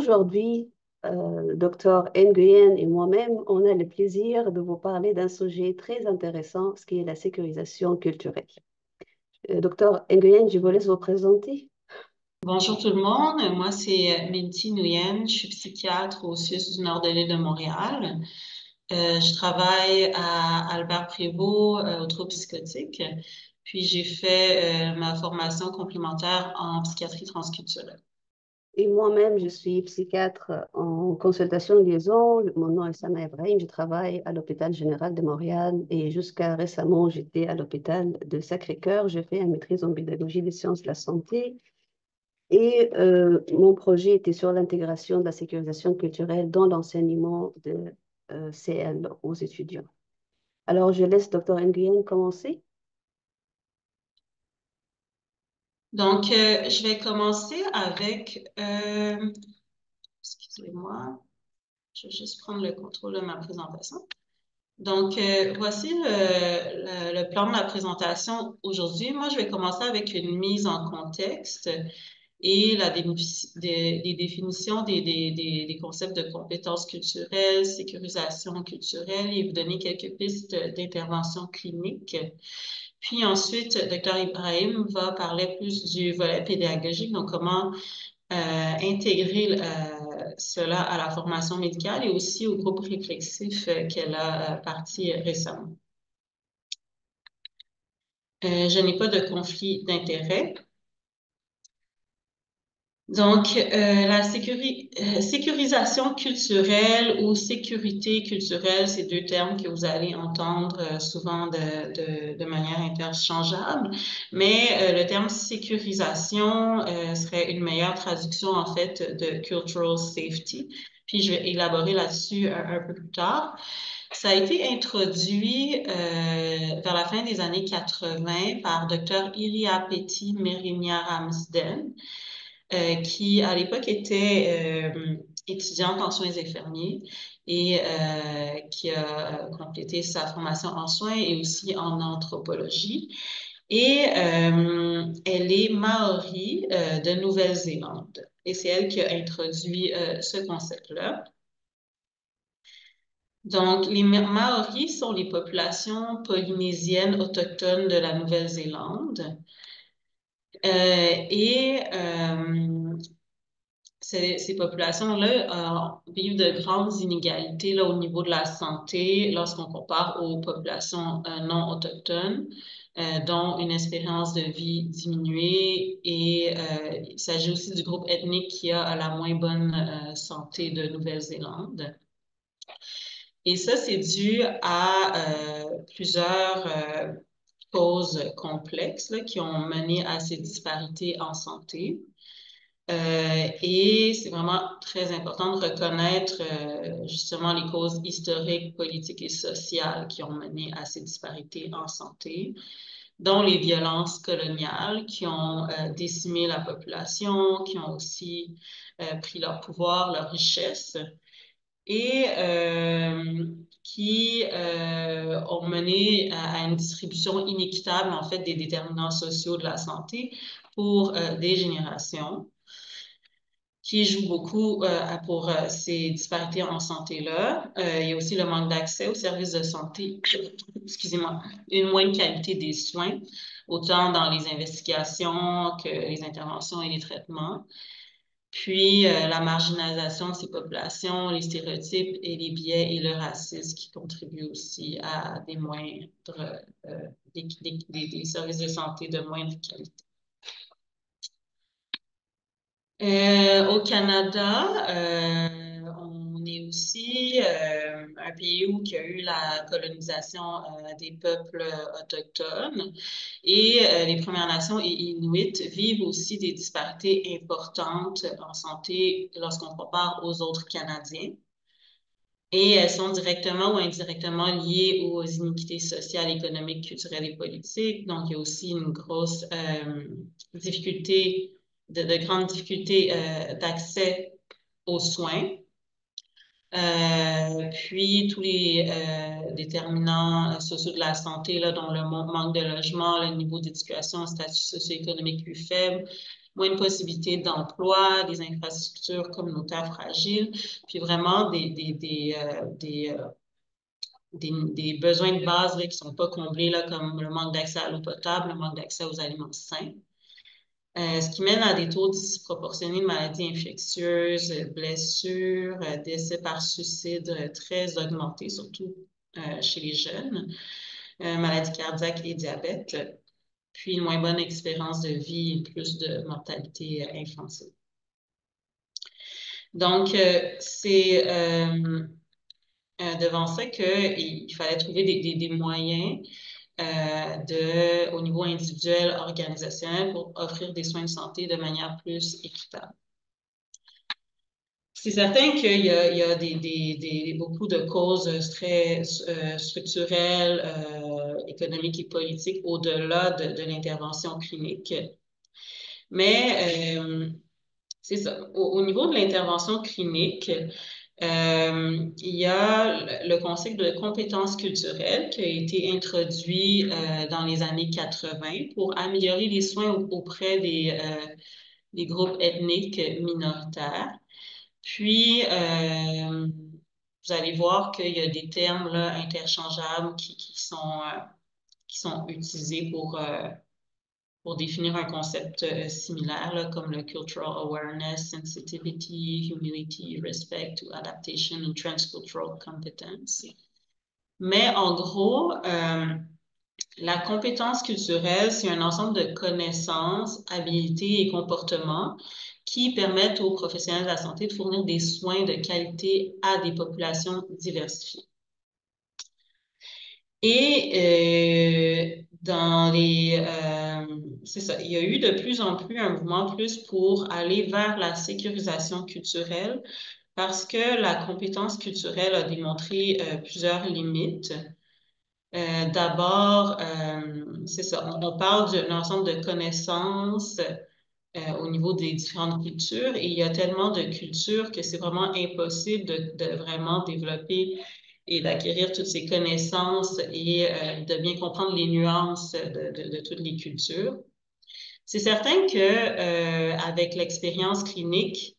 Aujourd'hui, Dr. Nguyen et moi-même, on a le plaisir de vous parler d'un sujet très intéressant, ce qui est la sécurisation culturelle. Dr. Nguyen, je vous laisse vous présenter. Bonjour tout le monde, moi c'est Minty Nguyen, je suis psychiatre au CIUS du nord de l'île de Montréal. Je travaille à Albert Prévost aux troubles psychotiques, puis j'ai fait ma formation complémentaire en psychiatrie transculturelle. Et moi-même, je suis psychiatre en consultation de liaison. Mon nom est Sana Ibrahim. Je travaille à l'hôpital général de Montréal et jusqu'à récemment, j'étais à l'hôpital de Sacré-Cœur. Je fais une maîtrise en pédagogie des sciences de la santé. Et mon projet était sur l'intégration de la sécurisation culturelle dans l'enseignement de CL aux étudiants. Alors, je laisse Dr. Nguyen commencer. Donc, je vais commencer avec, excusez-moi, je vais juste prendre le contrôle de ma présentation. Donc, voici le plan de la présentation aujourd'hui. Moi, je vais commencer avec une mise en contexte et les définitions des concepts de compétences culturelles, sécurisation culturelle et vous donner quelques pistes d'intervention clinique. Puis ensuite, Dr. Ibrahim va parler plus du volet pédagogique, donc comment intégrer cela à la formation médicale et aussi au groupe réflexif qu'elle a parti récemment. Je n'ai pas de conflit d'intérêt. Donc, sécurisation culturelle ou sécurité culturelle, c'est deux termes que vous allez entendre souvent de manière interchangeable, mais le terme sécurisation serait une meilleure traduction en fait de cultural safety. Puis je vais élaborer là-dessus un peu plus tard. Ça a été introduit vers la fin des années 80 par Dr. Iria-Petty Merimia-Ramsden qui à l'époque était étudiante en soins infirmiers et qui a complété sa formation en soins et aussi en anthropologie. Et elle est maori de Nouvelle-Zélande. Et c'est elle qui a introduit ce concept-là. Donc, les Maoris sont les populations polynésiennes autochtones de la Nouvelle-Zélande. Et ces populations-là vivent de grandes inégalités là, au niveau de la santé lorsqu'on compare aux populations non autochtones, dont une espérance de vie diminuée. Et il s'agit aussi du groupe ethnique qui a la moins bonne santé de Nouvelle-Zélande. Et ça, c'est dû à plusieurs causes complexes là, qui ont mené à ces disparités en santé. Et c'est vraiment très important de reconnaître justement les causes historiques, politiques et sociales qui ont mené à ces disparités en santé, dont les violences coloniales qui ont décimé la population, qui ont aussi pris leur pouvoir, leur richesse et qui ont mené à une distribution inéquitable en fait des déterminants sociaux de la santé pour des générations qui joue beaucoup pour ces disparités en santé-là. Il y a aussi le manque d'accès aux services de santé, excusez-moi, une moindre qualité des soins, autant dans les investigations que les interventions et les traitements. Puis la marginalisation de ces populations, les stéréotypes et les biais et le racisme qui contribuent aussi à des moindres, des services de santé de moindre qualité. Au Canada, on est aussi un pays où il y a eu la colonisation des peuples autochtones et les Premières Nations et Inuits vivent aussi des disparités importantes en santé lorsqu'on compare aux autres Canadiens. Et elles sont directement ou indirectement liées aux iniquités sociales, économiques, culturelles et politiques. Donc, il y a aussi une grosse difficulté, de grandes difficultés d'accès aux soins. Puis tous les déterminants sociaux de la santé, là, dont le manque de logement, le niveau d'éducation, le statut socio-économique plus faible, moins de possibilités d'emploi, des infrastructures communautaires fragiles, puis vraiment des besoins de base là, qui ne sont pas comblés, là, comme le manque d'accès à l'eau potable, le manque d'accès aux aliments sains. Ce qui mène à des taux disproportionnés de maladies infectieuses, blessures, décès par suicide très augmentés, surtout chez les jeunes, maladies cardiaques et diabète, puis une moins bonne expérience de vie et plus de mortalité infantile. Donc, c'est devant ça qu'il fallait trouver des moyens au niveau individuel, organisationnel, pour offrir des soins de santé de manière plus équitable. C'est certain qu'il y a beaucoup de causes très structurelles, économiques et politiques au-delà de l'intervention clinique. Mais c'est ça. Au niveau de l'intervention clinique, il y a le concept de compétences culturelles qui a été introduit dans les années 80 pour améliorer les soins auprès des groupes ethniques minoritaires. Puis, vous allez voir qu'il y a des termes là, interchangeables qui sont utilisés pour définir un concept similaire, là, comme le cultural awareness, sensitivity, humility, respect to adaptation and transcultural competence. Mais en gros, la compétence culturelle, c'est un ensemble de connaissances, habilités et comportements qui permettent aux professionnels de la santé de fournir des soins de qualité à des populations diversifiées. Et c'est ça, il y a eu de plus en plus un mouvement plus pour aller vers la sécurisation culturelle parce que la compétence culturelle a démontré plusieurs limites. D'abord, c'est ça, on parle d'un ensemble de connaissances au niveau des différentes cultures et il y a tellement de cultures que c'est vraiment impossible de vraiment développer et d'acquérir toutes ces connaissances et de bien comprendre les nuances de toutes les cultures. C'est certain que avec l'expérience clinique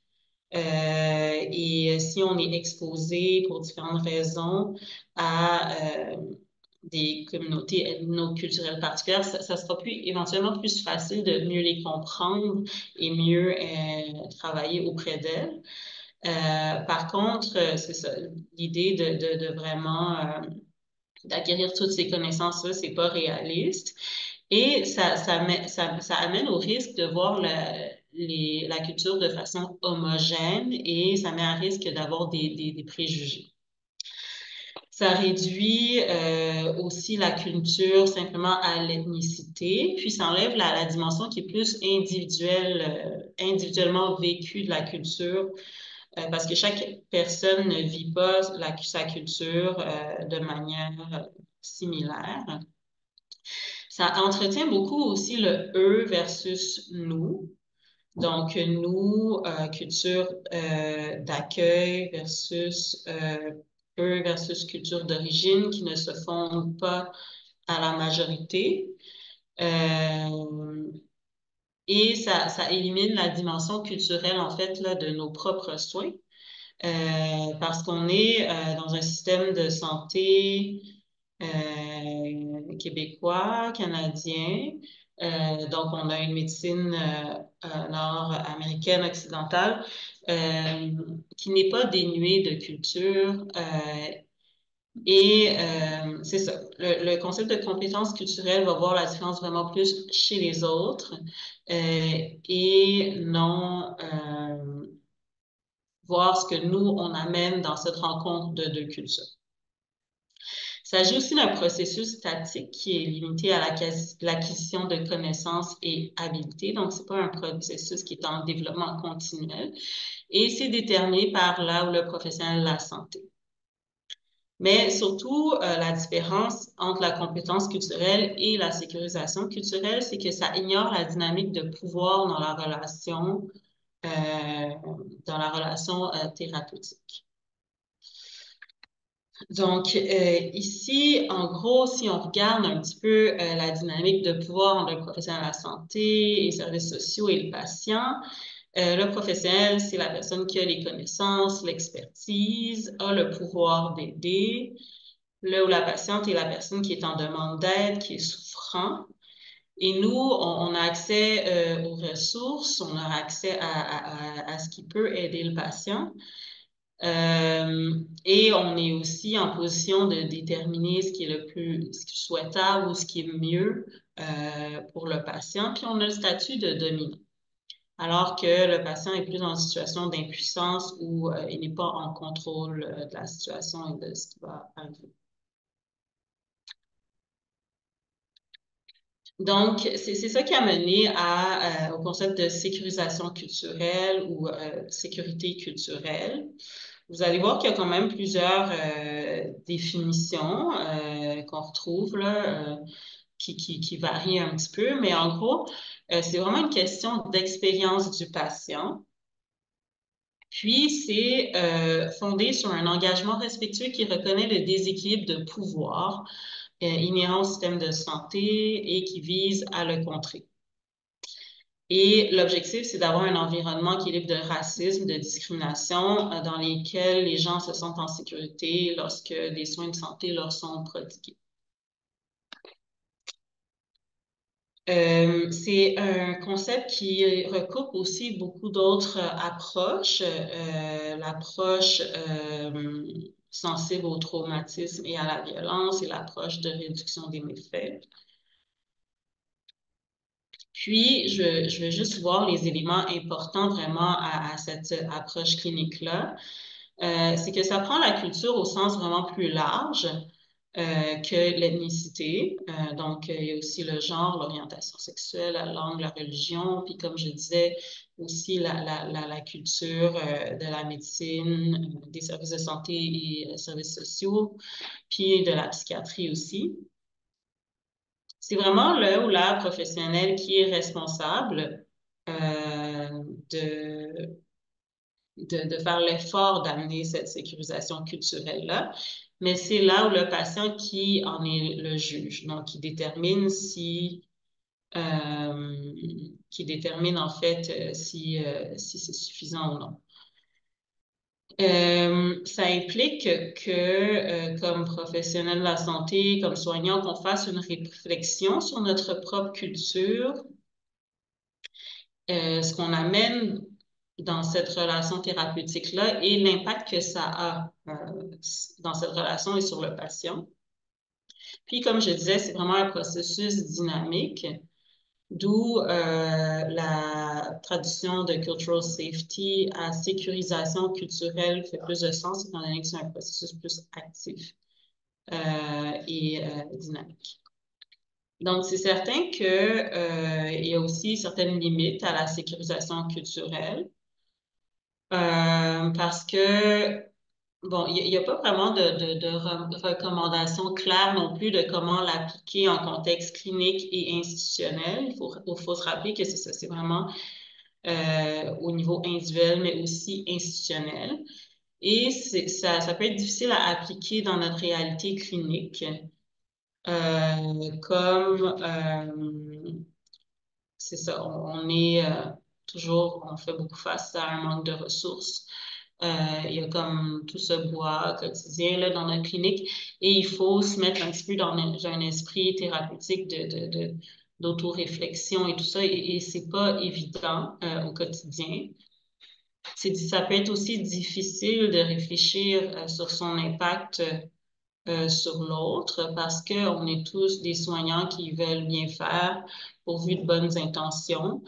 et si on est exposé pour différentes raisons à des communautés ethno-culturelles particulières, ça sera éventuellement plus facile de mieux les comprendre et mieux travailler auprès d'elles. Par contre, c'est ça, l'idée de vraiment d'acquérir toutes ces connaissances-là, c'est pas réaliste. Et ça amène au risque de voir la culture de façon homogène et ça met à risque d'avoir des préjugés. Ça réduit aussi la culture simplement à l'ethnicité, puis ça enlève la dimension qui est plus individuellement vécue de la culture, parce que chaque personne ne vit pas sa culture de manière similaire. Ça entretient beaucoup aussi le eux versus nous. Donc, nous, culture d'accueil versus eux versus culture d'origine qui ne se fondent pas à la majorité. Et ça élimine la dimension culturelle, en fait, là, de nos propres soins. Parce qu'on est dans un système de santé québécois, canadien. Donc, on a une médecine nord-américaine, occidentale, qui n'est pas dénuée de culture. Et c'est ça. Le concept de compétence culturelle va voir la différence vraiment plus chez les autres et non voir ce que nous, on amène dans cette rencontre de deux cultures. Il s'agit aussi d'un processus statique qui est limité à l'acquisition de connaissances et habilités. Donc, ce n'est pas un processus qui est en développement continuel et c'est déterminé par là où le professionnel de la santé. Mais surtout, la différence entre la compétence culturelle et la sécurisation culturelle, c'est que ça ignore la dynamique de pouvoir dans la relation thérapeutique. Donc, ici, en gros, si on regarde un petit peu la dynamique de pouvoir entre le professionnel de la santé, les services sociaux et le patient, le professionnel, c'est la personne qui a les connaissances, l'expertise, a le pouvoir d'aider. Là où la patiente est la personne qui est en demande d'aide, qui est souffrant. Et nous, on a accès aux ressources, on a accès à ce qui peut aider le patient. Et on est aussi en position de déterminer ce qui est le plus souhaitable ou ce qui est mieux pour le patient. Puis on a le statut de dominant. Alors que le patient est plus dans une situation d'impuissance où il n'est pas en contrôle de la situation et de ce qui va arriver. Donc, c'est ça qui a mené au concept de sécurisation culturelle ou sécurité culturelle. Vous allez voir qu'il y a quand même plusieurs définitions qu'on retrouve là, qui varient un petit peu, mais en gros, c'est vraiment une question d'expérience du patient. Puis, c'est fondé sur un engagement respectueux qui reconnaît le déséquilibre de pouvoir inhérent au système de santé et qui vise à le contrer. Et l'objectif, c'est d'avoir un environnement qui est libre de racisme, de discrimination, dans lesquels les gens se sentent en sécurité lorsque des soins de santé leur sont prodigués. C'est un concept qui recoupe aussi beaucoup d'autres approches. L'approche sensible au traumatisme et à la violence et l'approche de réduction des méfaits. Puis, je vais juste voir les éléments importants vraiment à cette approche clinique-là. C'est que ça prend la culture au sens vraiment plus large que l'ethnicité. Donc, il y a aussi le genre, l'orientation sexuelle, la langue, la religion, puis comme je disais, aussi la culture de la médecine, des services de santé et services sociaux, puis de la psychiatrie aussi. C'est vraiment le ou la professionnelle qui est responsable de, de faire l'effort d'amener cette sécurisation culturelle-là, mais c'est là où le patient qui en est le juge, donc euh, qui détermine en fait si c'est suffisant ou non. Ça implique que, comme professionnel de la santé, comme soignant, qu'on fasse une réflexion sur notre propre culture, ce qu'on amène dans cette relation thérapeutique-là et l'impact que ça a dans cette relation et sur le patient. Puis, comme je disais, c'est vraiment un processus dynamique, d'où la traduction de cultural safety à sécurisation culturelle fait plus de sens, étant donné que c'est un processus plus actif et dynamique. Donc, c'est certain qu'il y a aussi certaines limites à la sécurisation culturelle parce que, bon, il n'y a pas vraiment de recommandations claires non plus de comment l'appliquer en contexte clinique et institutionnel. Il faut se rappeler que c'est ça, c'est vraiment au niveau individuel, mais aussi institutionnel. Et ça peut être difficile à appliquer dans notre réalité clinique, comme c'est ça, on est toujours, on fait beaucoup face à un manque de ressources. Il y a comme tout ce bois quotidien là, dans notre clinique et il faut se mettre un petit peu dans un esprit thérapeutique d'autoréflexion et tout ça et c'est pas évident au quotidien. Ça peut être aussi difficile de réfléchir sur son impact sur l'autre parce qu'on est tous des soignants qui veulent bien faire pourvu de bonnes intentions.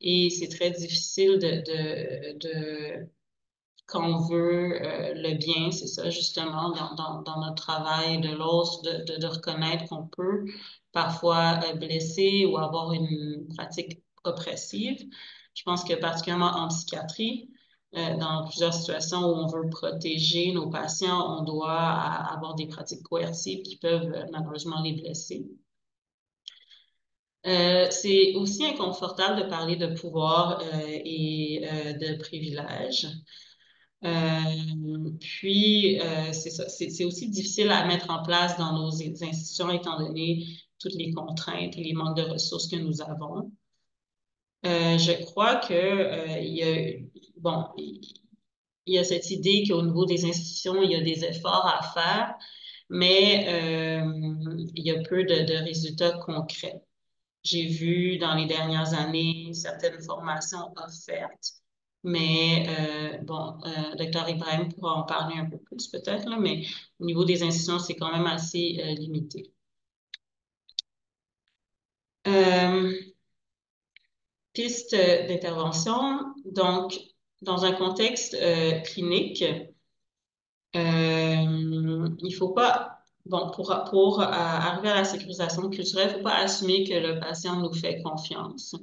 Et c'est très difficile quand on veut le bien, c'est ça justement, dans notre travail de l'autre, de reconnaître qu'on peut parfois blesser ou avoir une pratique oppressive. Je pense que particulièrement en psychiatrie, dans plusieurs situations où on veut protéger nos patients, on doit avoir des pratiques coercitives qui peuvent malheureusement les blesser. C'est aussi inconfortable de parler de pouvoir et de privilèges. C'est aussi difficile à mettre en place dans nos institutions étant donné toutes les contraintes et les manques de ressources que nous avons. Je crois que bon, il y a cette idée qu'au niveau des institutions, il y a des efforts à faire, mais il y a peu de résultats concrets. J'ai vu dans les dernières années certaines formations offertes, mais bon, Dr. Ibrahim pourra en parler un peu plus peut-être, là, mais au niveau des institutions, c'est quand même assez limité. Euh, Piste d'intervention, donc dans un contexte clinique, il faut pas, bon, pour arriver à la sécurisation culturelle, il ne faut pas assumer que le patient nous fait confiance.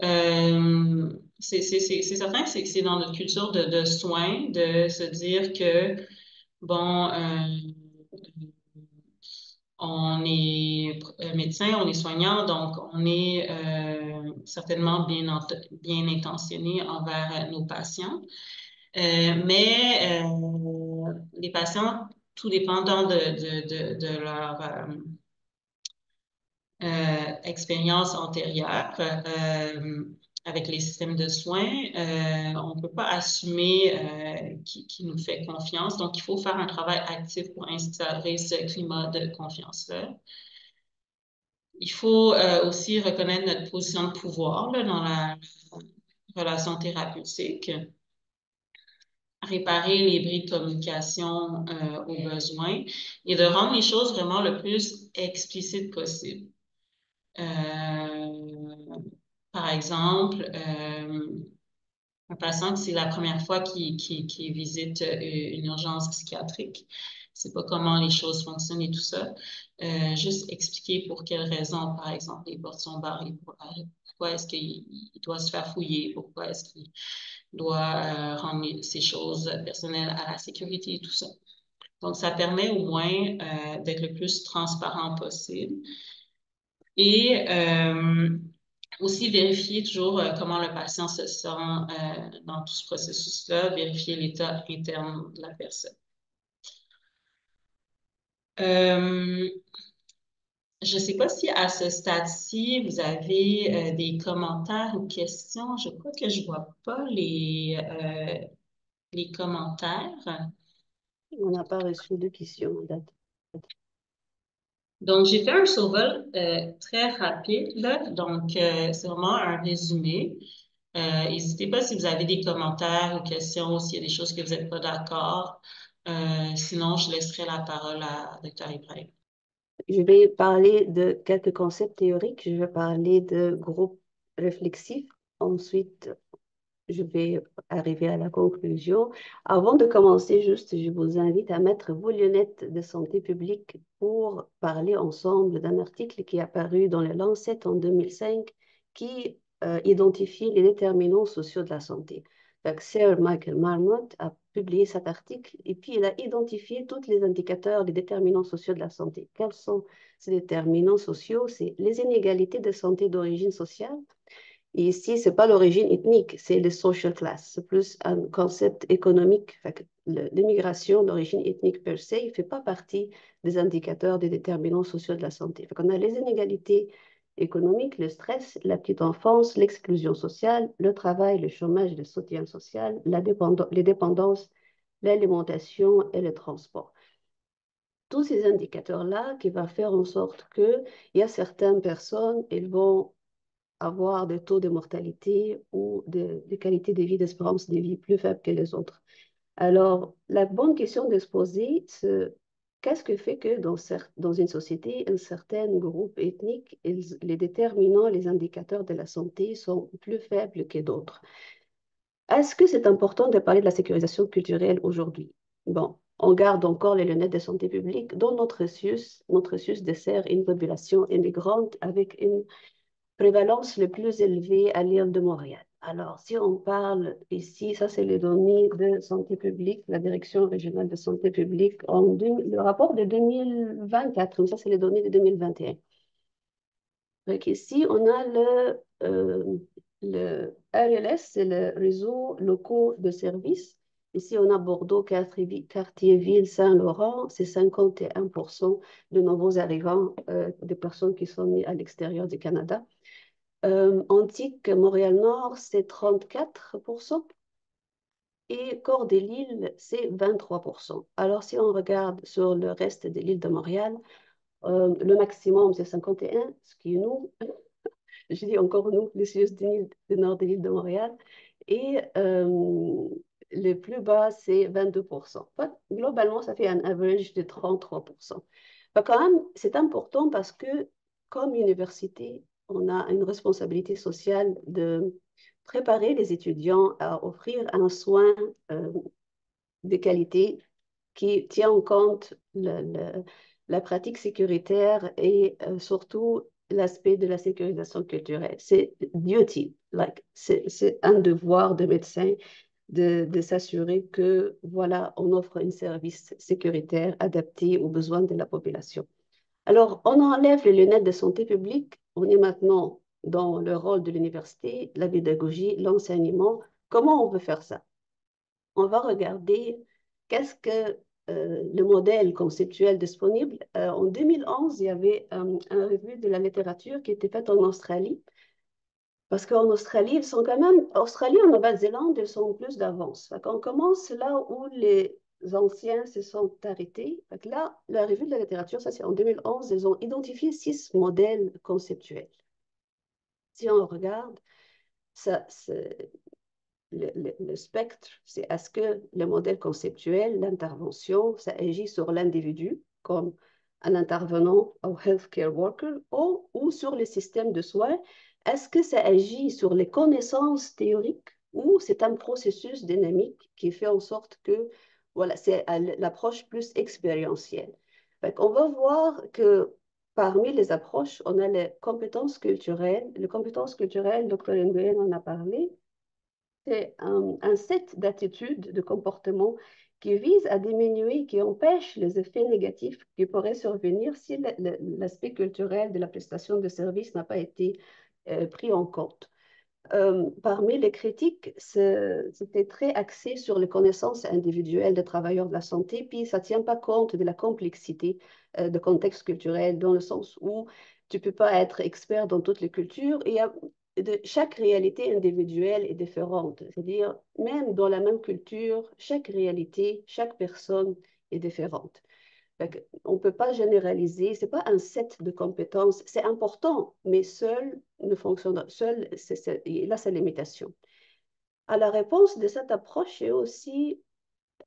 C'est certain que c'est dans notre culture de soins de se dire que, bon, on est médecin, on est soignant, donc on est certainement bien intentionné envers nos patients. Mais les patients, tout dépendant de leur expérience antérieure avec les systèmes de soins, on ne peut pas assumer qui nous fait confiance. Donc, il faut faire un travail actif pour instaurer ce climat de confiance-là. Il faut aussi reconnaître notre position de pouvoir là, dans la relation thérapeutique, réparer les bris de communication aux besoins et de rendre les choses vraiment le plus explicites possible. Par exemple, un patient c'est la première fois qu'il visite une urgence psychiatrique, c'est pas comment les choses fonctionnent et tout ça. Juste expliquer pour quelles raisons, par exemple, les portes sont barrées, pourquoi est-ce qu'il doit se faire fouiller, pourquoi est-ce qu'il doit rendre ses choses personnelles à la sécurité et tout ça. Donc, ça permet au moins d'être le plus transparent possible. Et aussi vérifier toujours comment le patient se sent dans tout ce processus-là, vérifier l'état interne de la personne. Je ne sais pas si à ce stade-ci, vous avez des commentaires ou questions. Je crois que je ne vois pas les commentaires. On n'a pas reçu de questions à date. Donc, j'ai fait un survol très rapide, là. Donc, c'est vraiment un résumé. N'hésitez pas si vous avez des commentaires ou questions ou s'il y a des choses que vous n'êtes pas d'accord. Sinon, je laisserai la parole à Dr. Ibrahim. Je vais parler de quelques concepts théoriques. Je vais parler de groupes réflexifs. Ensuite, je vais arriver à la conclusion. Avant de commencer, juste, je vous invite à mettre vos lunettes de santé publique pour parler ensemble d'un article qui est apparu dans le Lancet en 2005 qui identifie les déterminants sociaux de la santé. Donc, Sir Michael Marmot a publié cet article et puis il a identifié tous les indicateurs des déterminants sociaux de la santé. Quels sont ces déterminants sociaux? C'est les inégalités de santé d'origine sociale. Et ici, ce n'est pas l'origine ethnique, c'est le social class. C'est plus un concept économique. L'immigration d'origine ethnique per se ne fait pas partie des indicateurs des déterminants sociaux de la santé. On a les inégalités économiques, le stress, la petite enfance, l'exclusion sociale, le travail, le chômage, le soutien social, les dépendances, l'alimentation et le transport. Tous ces indicateurs-là qui vont faire en sorte qu'il y a certaines personnes, elles vont avoir des taux de mortalité ou de qualité de vie, d'espérance de vie plus faibles que les autres. Alors, la bonne question de se poser, c'est qu'est-ce que fait que dans une société, un certain groupe ethnique, les déterminants, les indicateurs de la santé sont plus faibles que d'autres? Est-ce que c'est important de parler de la sécurisation culturelle aujourd'hui? Bon, on garde encore les lunettes de santé publique dont notre SUS dessert une population immigrante avec une prévalence le plus élevée à l'île de Montréal. Alors, si on parle ici, ça c'est les données de santé publique, la Direction régionale de santé publique, le rapport de 2024, ça c'est les données de 2021. Donc ici, on a le RLS, c'est le réseau locaux de services, Ici, on a Bordeaux, Cartierville, Saint-Laurent, c'est 51% de nouveaux arrivants, des personnes qui sont nées à l'extérieur du Canada. Antique, Montréal-Nord, c'est 34%. Et Corps de l'île, c'est 23%. Alors, si on regarde sur le reste de l'île de Montréal, le maximum, c'est 51, ce qui est nous. Je dis encore nous, les Suisses du nord de l'île de Montréal. Et le plus bas, c'est 22%. Enfin, globalement, ça fait un average de 33%. Enfin, quand même, c'est important parce que, comme université, on a une responsabilité sociale de préparer les étudiants à offrir un soin euh, de qualité qui tient en compte la pratique sécuritaire et surtout l'aspect de la sécurisation culturelle. C'est duty, like, c'est un devoir de médecin de s'assurer que, voilà, on offre un service sécuritaire adapté aux besoins de la population. Alors, on enlève les lunettes de santé publique, on est maintenant dans le rôle de l'université, la pédagogie, l'enseignement. Comment on veut faire ça? On va regarder qu'est-ce que le modèle conceptuel disponible. En 2011, il y avait un revue de la littérature qui était faite en Australie, parce qu'en Australie, ils sont quand même, Australie et Nouvelle-Zélande, ils sont plus d'avance. On commence là où les anciens se sont arrêtés. Fait que là, la revue de la littérature, ça c'est en 2011, ils ont identifié 6 modèles conceptuels. Si on regarde, ça, le spectre, c'est est-ce que le modèle conceptuel, l'intervention, ça agit sur l'individu comme un intervenant ou healthcare worker ou sur les systèmes de soins. Est-ce que ça agit sur les connaissances théoriques ou c'est un processus dynamique qui fait en sorte que, voilà, c'est l'approche plus expérientielle. On va voir que parmi les approches, on a les compétences culturelles. Les compétences culturelles, Dr. Nguyen en a parlé, c'est un set d'attitudes, de comportements qui vise à diminuer, qui empêche les effets négatifs qui pourraient survenir si l'aspect culturel de la prestation de service n'a pas été pris en compte. Parmi les critiques, c'était très axé sur les connaissances individuelles des travailleurs de la santé, puis ça ne tient pas compte de la complexité de contexte culturel, dans le sens où tu ne peux pas être expert dans toutes les cultures. Et chaque réalité individuelle est différente. C'est-à-dire, même dans la même culture, chaque réalité, chaque personne est différente. On ne peut pas généraliser, ce n'est pas un set de compétences, c'est important, mais seul ne fonctionne, seul, il a sa limitation. À la réponse de cette approche, il y a aussi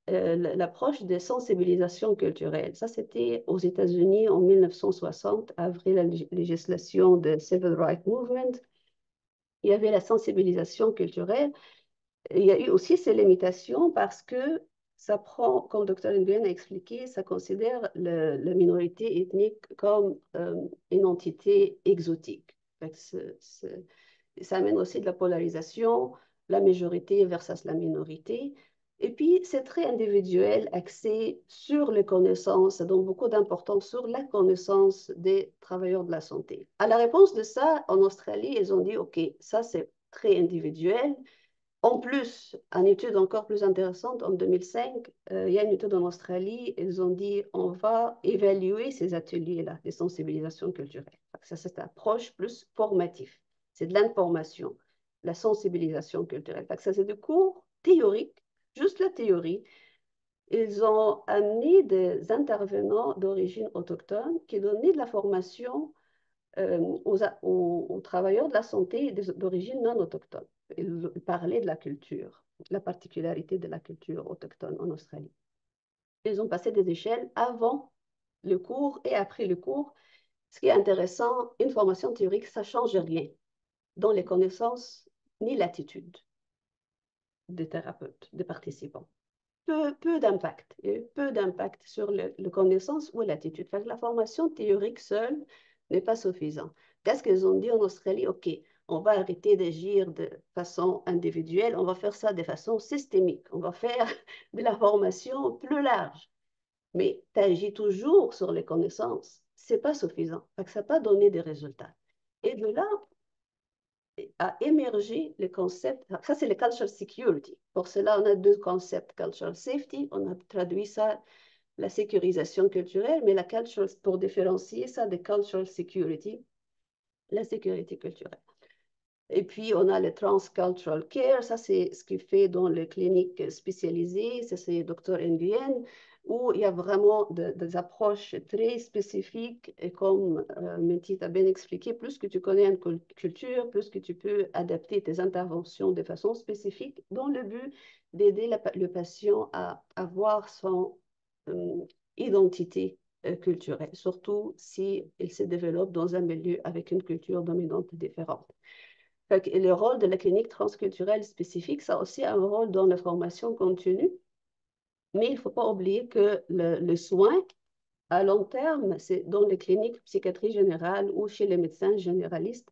l'approche de sensibilisation culturelle. Ça, c'était aux États-Unis en 1960, après la législation de Civil Rights Movement. Il y avait la sensibilisation culturelle. Il y a eu aussi ces limitations parce que ça prend, comme Dr. Nguyen a expliqué, ça considère la minorité ethnique comme une entité exotique. Ça amène aussi de la polarisation, la majorité versus la minorité. Et puis, c'est très individuel, axé sur les connaissances, donc beaucoup d'importance sur la connaissance des travailleurs de la santé. À la réponse de ça, en Australie, ils ont dit, OK, ça c'est très individuel. En plus, une étude encore plus intéressante, en 2005, il y a une étude en Australie, ils ont dit on va évaluer ces ateliers-là de sensibilisation culturelle. Ça, c'est une approche plus formative. C'est de l'information, la sensibilisation culturelle. Ça, c'est des cours théoriques, juste la théorie. Ils ont amené des intervenants d'origine autochtone qui donnaient de la formation aux travailleurs de la santé d'origine non autochtone. Ils parlaient de la culture, la particularité de la culture autochtone en Australie. Ils ont passé des échelles avant le cours et après le cours. Ce qui est intéressant, une formation théorique, ça ne change rien dans les connaissances ni l'attitude des thérapeutes, des participants. Peu d'impact sur le connaissance ou l'attitude. La formation théorique seule n'est pas suffisante. Qu'est-ce qu'ils ont dit en Australie? OK, on va arrêter d'agir de façon individuelle, on va faire ça de façon systémique. On va faire de la formation plus large. Mais tu agis toujours sur les connaissances. Ce n'est pas suffisant. Ça n'a pas donné des résultats. Et de là, a émergé le concept, ça c'est le cultural security. Pour cela, on a deux concepts, cultural safety, on a traduit ça, la sécurisation culturelle, mais la cultural, pour différencier ça de cultural security, la sécurité culturelle. Et puis, on a le transcultural care, ça c'est ce qui fait dans les cliniques spécialisées, ça c'est Dr Nguyen, où il y a vraiment des approches très spécifiques, et comme Métis a bien expliqué, plus que tu connais une culture, plus que tu peux adapter tes interventions de façon spécifique dans le but d'aider le patient à avoir son identité culturelle, surtout s'il se développe dans un milieu avec une culture dominante différente. Le rôle de la clinique transculturelle spécifique, ça a aussi un rôle dans la formation continue, mais il ne faut pas oublier que le soin à long terme, c'est dans les cliniques psychiatrie générale ou chez les médecins généralistes,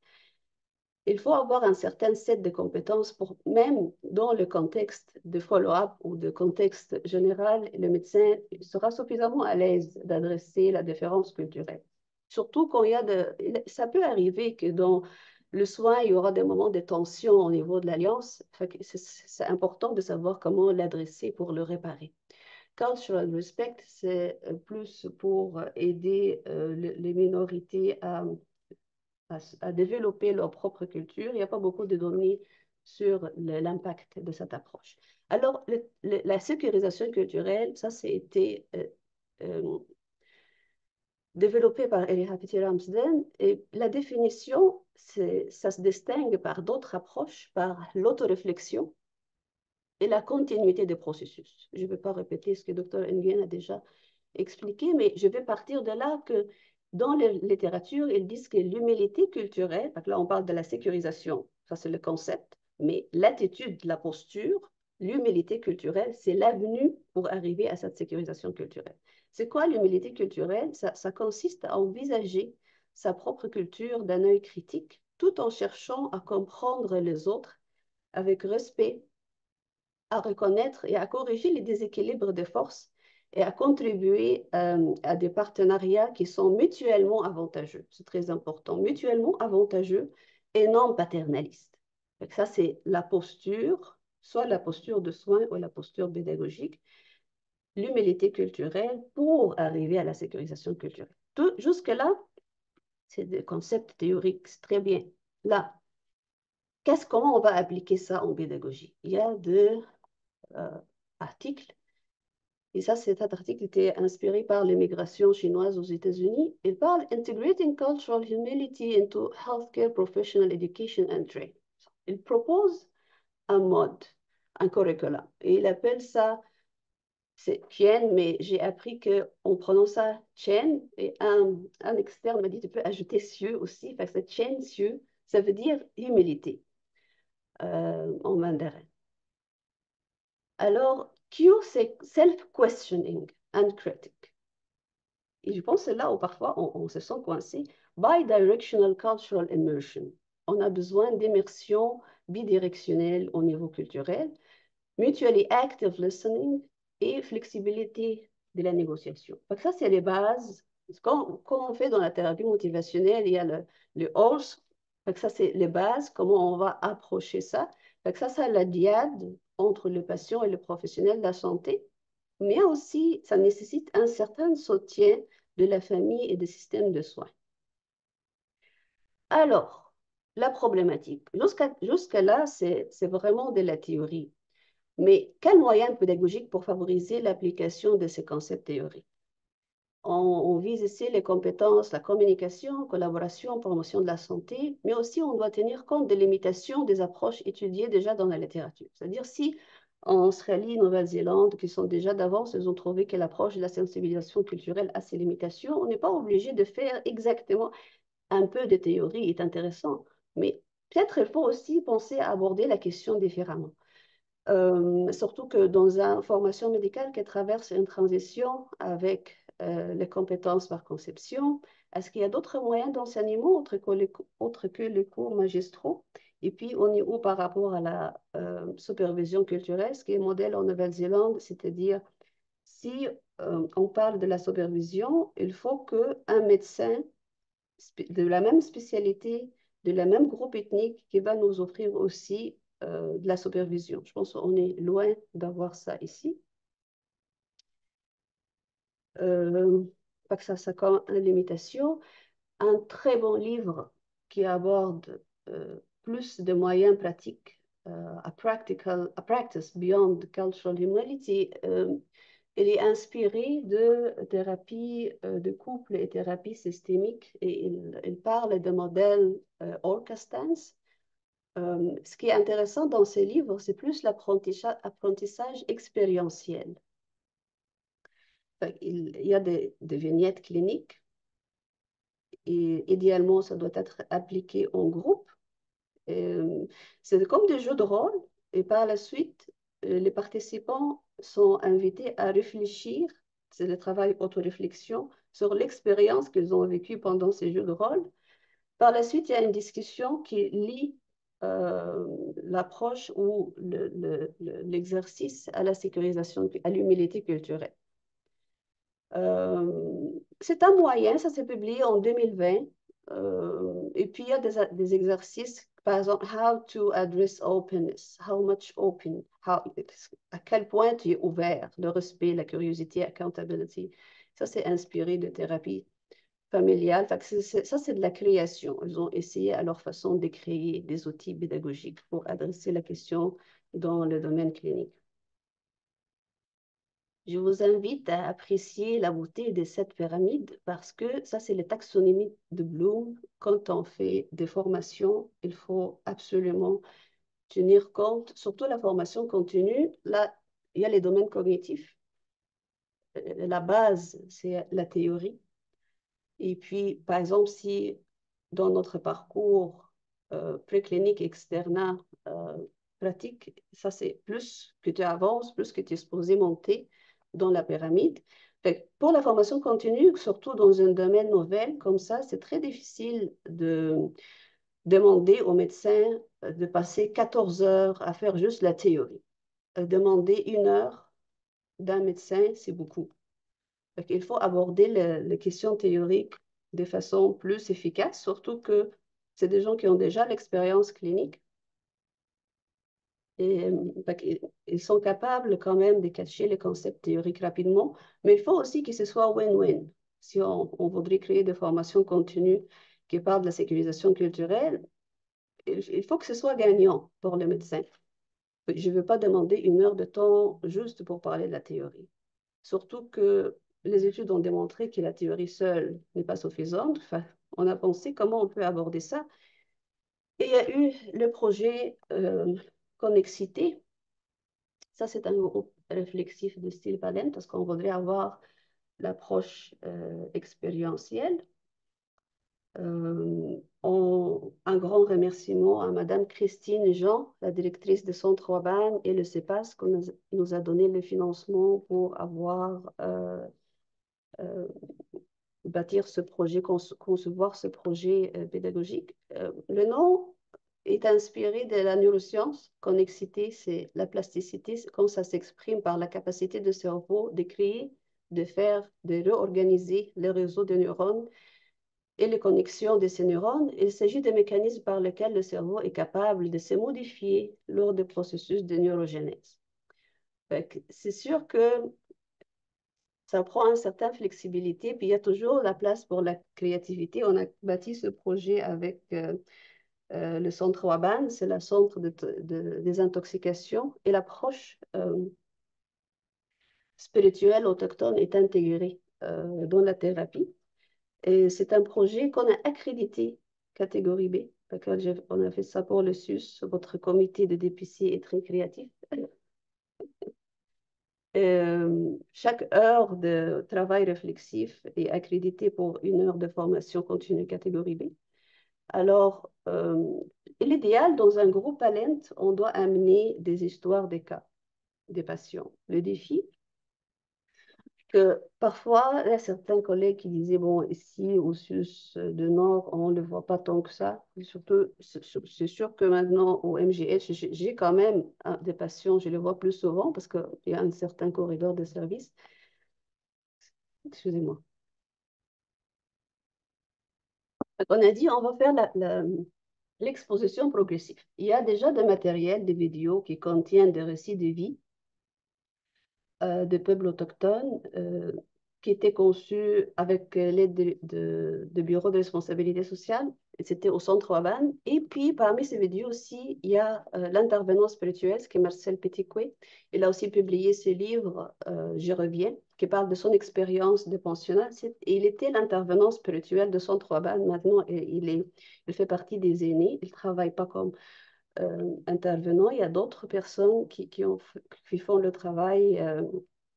il faut avoir un certain set de compétences pour, même dans le contexte de follow-up ou de contexte général, le médecin sera suffisamment à l'aise d'adresser la différence culturelle. Surtout quand il y a ça peut arriver que dans le soin, il y aura des moments de tension au niveau de l'alliance. C'est important de savoir comment l'adresser pour le réparer. Cultural respect, c'est plus pour aider les minorités à développer leur propre culture. Il n'y a pas beaucoup de données sur l'impact de cette approche. Alors, la sécurisation culturelle, ça, c'est été développé par Elia Petit Ramsden. Et la définition, ça se distingue par d'autres approches, par l'autoréflexion et la continuité des processus. Je ne vais pas répéter ce que Dr Nguyen a déjà expliqué, mais je vais partir de là que dans la littérature, ils disent que l'humilité culturelle, donc là on parle de la sécurisation, ça c'est le concept, mais l'attitude, la posture, l'humilité culturelle, c'est l'avenue pour arriver à cette sécurisation culturelle. C'est quoi l'humilité culturelle? Ça consiste à envisager sa propre culture d'un œil critique, tout en cherchant à comprendre les autres avec respect, à reconnaître et à corriger les déséquilibres de force et à contribuer à des partenariats qui sont mutuellement avantageux. C'est très important, mutuellement avantageux et non paternalistes. Donc ça, c'est la posture, soit la posture de soin ou la posture pédagogique, l'humilité culturelle pour arriver à la sécurisation culturelle. Jusque-là, c'est des concepts théoriques, c'est très bien. Là, comment on va appliquer ça en pédagogie? Il y a deux articles. Et ça, cet article était inspiré par l'immigration chinoise aux États-Unis. Il parle Integrating Cultural Humility into Healthcare Professional Education and Training. Il propose un mode, un curriculum. Et il appelle ça, c'est Chien, mais j'ai appris qu'on prononce ça Chien. Et un externe m'a dit, tu peux ajouter cieux aussi. Fait que c'est Chien, cieux, ça veut dire humilité en mandarin. Alors, Q, c'est self-questioning and critic. Et je pense que c'est là où parfois on se sent coincé. Bidirectional cultural immersion. On a besoin d'immersion bidirectionnelle au niveau culturel, mutually active listening et flexibilité de la négociation. Donc ça, c'est les bases. Comme on fait dans la thérapie motivationnelle, il y a le HORS. Donc ça, c'est les bases, comment on va approcher ça. Donc ça, c'est la diade entre le patient et le professionnel de la santé. Mais aussi, ça nécessite un certain soutien de la famille et des systèmes de soins. Alors, la problématique. Jusqu'à là, c'est vraiment de la théorie. Mais quels moyens pédagogiques pour favoriser l'application de ces concepts théoriques? On vise ici les compétences, la communication, collaboration, promotion de la santé, mais aussi on doit tenir compte des limitations des approches étudiées déjà dans la littérature. C'est-à-dire si en Australie, Nouvelle-Zélande, qui sont déjà d'avance, ils ont trouvé que l'approche de la sensibilisation culturelle a ses limitations, on n'est pas obligé de faire exactement un peu de théorie, est intéressant, mais peut-être il faut aussi penser à aborder la question différemment. Surtout que dans une formation médicale qui traverse une transition avec les compétences par conception, est-ce qu'il y a d'autres moyens d'enseignement autres que les cours magistraux? Et puis, on est où par rapport à la supervision culturelle, ce qui est modèle en Nouvelle-Zélande, c'est-à-dire si on parle de la supervision, il faut qu'un médecin de la même spécialité de la même groupe ethnique qui va nous offrir aussi de la supervision. Je pense qu'on est loin d'avoir ça ici. Pas que ça comme une limitation. Un très bon livre qui aborde plus de moyens pratiques, a practice beyond cultural humility. Il est inspiré de thérapie de couple et thérapie systémique et il parle de modèles Orca-Stance. Ce qui est intéressant dans ces livres, c'est plus l'apprentissage expérientiel. Il y a des vignettes cliniques et idéalement, ça doit être appliqué en groupe. C'est comme des jeux de rôle et par la suite, les participants sont invités à réfléchir, c'est le travail auto-réflexion, sur l'expérience qu'ils ont vécue pendant ces jeux de rôle. Par la suite, il y a une discussion qui lie l'approche ou l'exercice à la sécurisation, à l'humilité culturelle. C'est un moyen, ça s'est publié en 2020. Et puis, il y a des exercices, par exemple, how to address openness, how much open, à quel point tu es ouvert, le respect, la curiosité, accountability. Ça, c'est inspiré de thérapie familiale. Ça, c'est de la création. Ils ont essayé à leur façon de créer des outils pédagogiques pour adresser la question dans le domaine clinique. Je vous invite à apprécier la beauté de cette pyramide parce que ça, c'est la taxonomie de Bloom. Quand on fait des formations, il faut absolument tenir compte, surtout la formation continue. Là, il y a les domaines cognitifs. La base, c'est la théorie. Et puis, par exemple, si dans notre parcours préclinique externe pratique, ça c'est plus que tu avances, plus que tu es supposé monter dans la pyramide. Fait pour la formation continue, surtout dans un domaine nouvel comme ça, c'est très difficile de demander aux médecins de passer 14 heures à faire juste la théorie. Demander 1 heure d'un médecin, c'est beaucoup. Il faut aborder les questions théoriques de façon plus efficace, surtout que c'est des gens qui ont déjà l'expérience clinique et ils sont capables quand même de cacher les concepts théoriques rapidement, mais il faut aussi que ce soit win-win. Si on voudrait créer des formations continues qui parlent de la sécurisation culturelle, il faut que ce soit gagnant pour le médecin. Je ne veux pas demander 1 heure de temps juste pour parler de la théorie. Surtout que les études ont démontré que la théorie seule n'est pas suffisante. Enfin, on a pensé comment on peut aborder ça. Et il y a eu le projet Connexité. Ça, c'est un groupe réflexif de style Palem parce qu'on voudrait avoir l'approche expérientielle. Un grand remerciement à Madame Christine Jean, la directrice de Centre Waban et le CEPAS, qui nous a donné le financement pour avoir bâtir ce projet, concevoir ce projet pédagogique. Le nom est inspiré de la neuroscience. Connexité, c'est la plasticité, quand ça s'exprime par la capacité du cerveau de créer, de faire, de réorganiser le réseau de neurones et les connexions de ces neurones. Il s'agit de mécanismes par lesquels le cerveau est capable de se modifier lors des processus de neurogénèse. C'est sûr que ça prend une certaine flexibilité, puis il y a toujours la place pour la créativité. On a bâti ce projet avec le centre Waban, c'est le centre de désintoxication, et l'approche spirituelle autochtone est intégrée dans la thérapie. Et c'est un projet qu'on a accrédité catégorie B. On a fait ça pour le SUS. Votre comité de DPC est très créatif. Chaque heure de travail réflexif est accréditée pour 1 heure de formation continue catégorie B. Alors, l'idéal, dans un groupe talent, on doit amener des histoires des cas des patients. Le défi, que parfois, il y a certains collègues qui disaient, bon, ici, au SUS de Nord, on ne le voit pas tant que ça. Et surtout, c'est sûr que maintenant, au MGH, j'ai quand même des patients, je les vois plus souvent parce qu'il y a un certain corridor de service. Excusez-moi. On a dit, on va faire l'exposition progressive. Il y a déjà des matériels, des vidéos qui contiennent des récits de vie de peuples autochtones qui étaient conçus avec l'aide de bureaux de responsabilité sociale. C'était au centre Waban. Et puis, parmi ces vidéos aussi, il y a l'intervenant spirituel, qui est Marcel Petitcoué. Il a aussi publié ce livre, J'y reviens, qui parle de son expérience de pensionnat. Il était l'intervenant spirituel de Centre Waban. Maintenant, il fait partie des aînés. Il ne travaille pas comme intervenant. Il y a d'autres personnes qui font le travail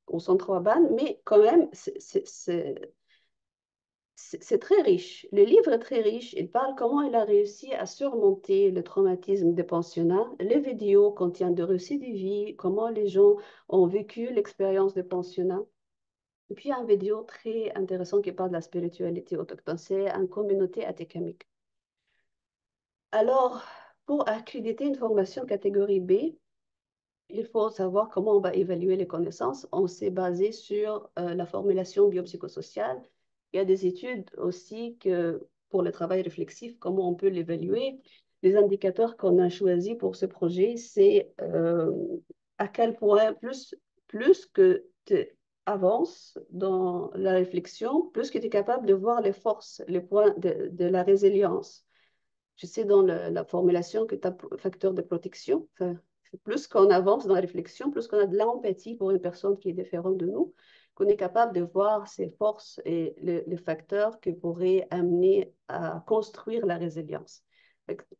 au centre Waban, mais quand même, c'est très riche. Le livre est très riche. Il parle comment il a réussi à surmonter le traumatisme des pensionnats. Les vidéos contiennent de récits de vie, comment les gens ont vécu l'expérience des pensionnats. Et puis, il y a une vidéo très intéressante qui parle de la spiritualité autochtone. C'est une communauté atékamique. Alors, pour accréditer une formation catégorie B, il faut savoir comment on va évaluer les connaissances. On s'est basé sur la formulation biopsychosociale. Il y a des études aussi pour le travail réflexif, comment on peut l'évaluer. Les indicateurs qu'on a choisis pour ce projet, c'est à quel point plus que tu avances dans la réflexion, plus que tu es capable de voir les forces, les points de la résilience. Je sais dans la formulation que tu as facteur de protection. Enfin, plus qu'on avance dans la réflexion, plus qu'on a de l'empathie pour une personne qui est différente de nous, qu'on est capable de voir ses forces et les facteurs qui pourraient amener à construire la résilience.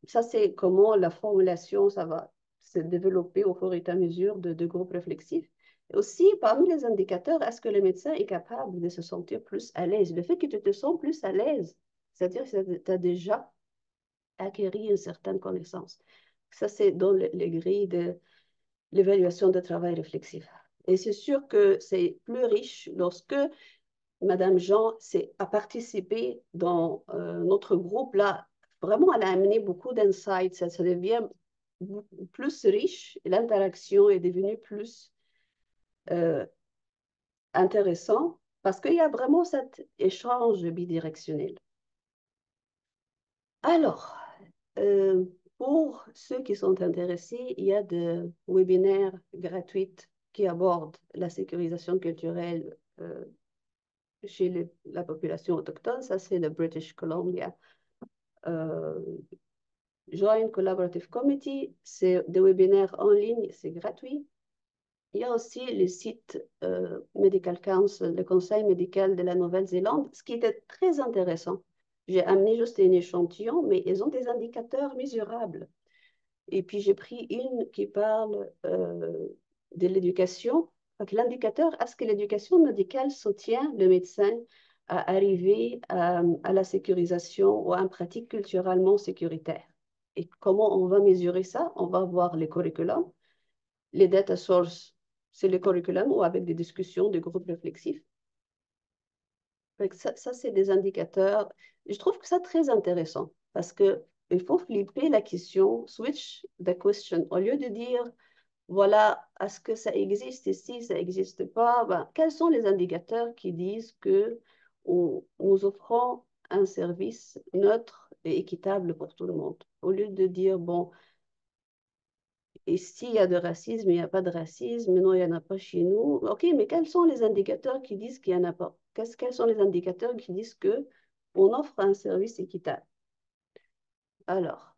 Ça, c'est comment la formulation, ça va se développer au fur et à mesure de groupes réflexifs. Et aussi, parmi les indicateurs, est-ce que le médecin est capable de se sentir plus à l'aise? Le fait que tu te sens plus à l'aise, c'est-à-dire que tu as déjà acquérir une certaine connaissance. Ça, c'est dans les grilles de l'évaluation de travail réflexif. Et c'est sûr que c'est plus riche lorsque Madame Jean a participé dans notre groupe. Là, vraiment, elle a amené beaucoup d'insights. Ça devient plus riche et l'interaction est devenue plus euh, intéressant parce qu'il y a vraiment cet échange bidirectionnel. Alors, Euh, pour ceux qui sont intéressés, il y a des webinaires gratuits qui abordent la sécurisation culturelle chez la population autochtone. Ça, c'est le British Columbia euh, Joint Collaborative Committee. C'est des webinaires en ligne, c'est gratuit. Il y a aussi le site Medical Council, le Conseil médical de la Nouvelle-Zélande, ce qui était très intéressant. J'ai amené juste un échantillon, mais ils ont des indicateurs mesurables. Et puis, j'ai pris une qui parle de l'éducation. L'indicateur, est-ce que l'éducation médicale soutient le médecin à arriver à la sécurisation ou à une pratique culturellement sécuritaire? Et comment on va mesurer ça? On va voir les curriculums. Les data sources, c'est le curriculum ou avec des discussions de groupes réflexifs. Ça, c'est des indicateurs. Je trouve que ça très intéressant parce que il faut flipper la question, switch the question. Au lieu de dire, voilà, est-ce que ça existe ici, ça n'existe pas, ben, quels sont les indicateurs qui disent que nous offrons un service neutre et équitable pour tout le monde? Au lieu de dire, bon, ici, il y a de racisme, il n'y a pas de racisme, non, il n'y en a pas chez nous. OK, mais quels sont les indicateurs qui disent qu'il n'y en a pas? Quels sont les indicateurs qui disent que on offre un service équitable? Alors,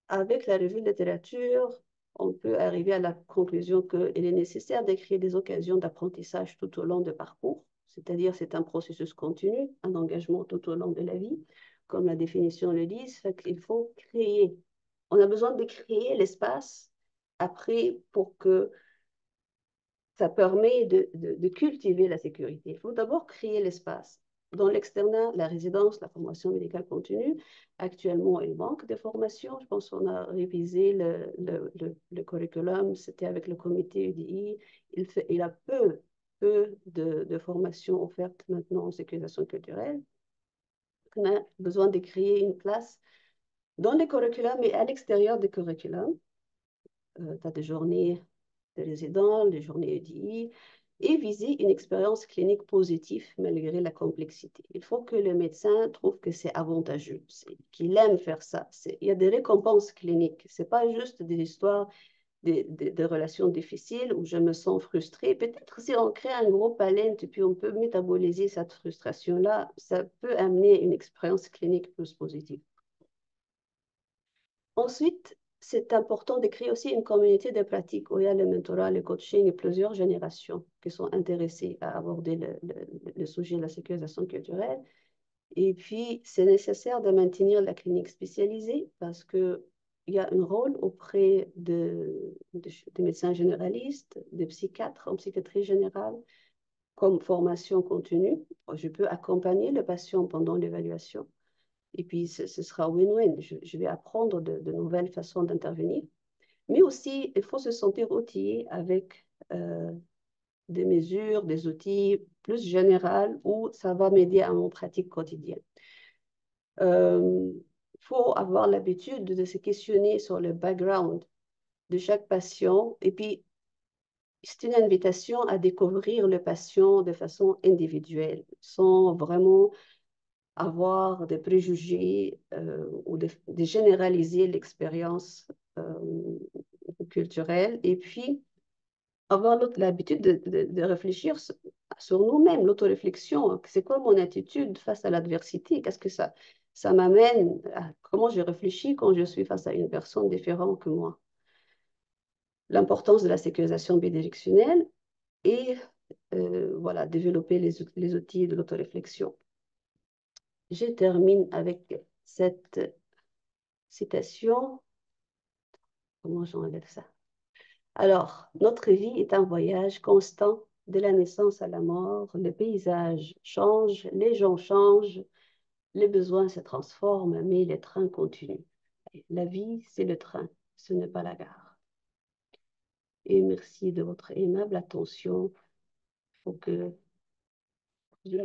avec la revue de littérature, on peut arriver à la conclusion qu'il est nécessaire de créer des occasions d'apprentissage tout au long du parcours, c'est-à-dire c'est un processus continu, un engagement tout au long de la vie, comme la définition le dit. Il faut créer, on a besoin de créer l'espace après pour que ça permet de cultiver la sécurité. Il faut d'abord créer l'espace. Dans l'externat, la résidence, la formation médicale continue, actuellement, il manque de formation. Je pense qu'on a révisé le curriculum, c'était avec le comité UDI. Il a peu de formations offertes maintenant en sécurisation culturelle. On a besoin de créer une place dans les curriculums et à l'extérieur des curriculums. Tu as des journées de résidents, des journées UDI, et viser une expérience clinique positive malgré la complexité. Il faut que le médecin trouve que c'est avantageux, qu'il aime faire ça. Il y a des récompenses cliniques. Ce n'est pas juste des histoires de relations difficiles où je me sens frustrée. Peut-être si on crée un gros palette et puis on peut métaboliser cette frustration-là, ça peut amener une expérience clinique plus positive. Ensuite, c'est important de créer aussi une communauté de pratique où il y a le mentorat, le coaching et plusieurs générations qui sont intéressées à aborder le sujet de la sécurisation culturelle. Et puis, c'est nécessaire de maintenir la clinique spécialisée parce qu'il y a un rôle auprès des médecins généralistes, des psychiatres en psychiatrie générale, comme formation continue. Je peux accompagner le patient pendant l'évaluation. Et puis, ce sera win-win. Je vais apprendre de nouvelles façons d'intervenir. Mais aussi, il faut se sentir outillé avec des mesures, des outils plus généraux où ça va m'aider à mon pratique quotidienne. Il faut avoir l'habitude de se questionner sur le background de chaque patient. Et puis, c'est une invitation à découvrir le patient de façon individuelle, sans vraiment avoir des préjugés ou de généraliser l'expérience culturelle. Et puis, avoir l'habitude de réfléchir sur nous-mêmes, l'autoréflexion. C'est quoi mon attitude face à l'adversité? Qu'est-ce que ça m'amène à comment je réfléchis quand je suis face à une personne différente que moi? L'importance de la sécurisation bidirectionnelle et voilà, développer les outils de l'autoréflexion. Je termine avec cette citation. Comment j'enlève ça? Alors, notre vie est un voyage constant de la naissance à la mort. Le paysage change, les gens changent, les besoins se transforment, mais les trains continuent. La vie, c'est le train, ce n'est pas la gare. Et merci de votre aimable attention. Faut que je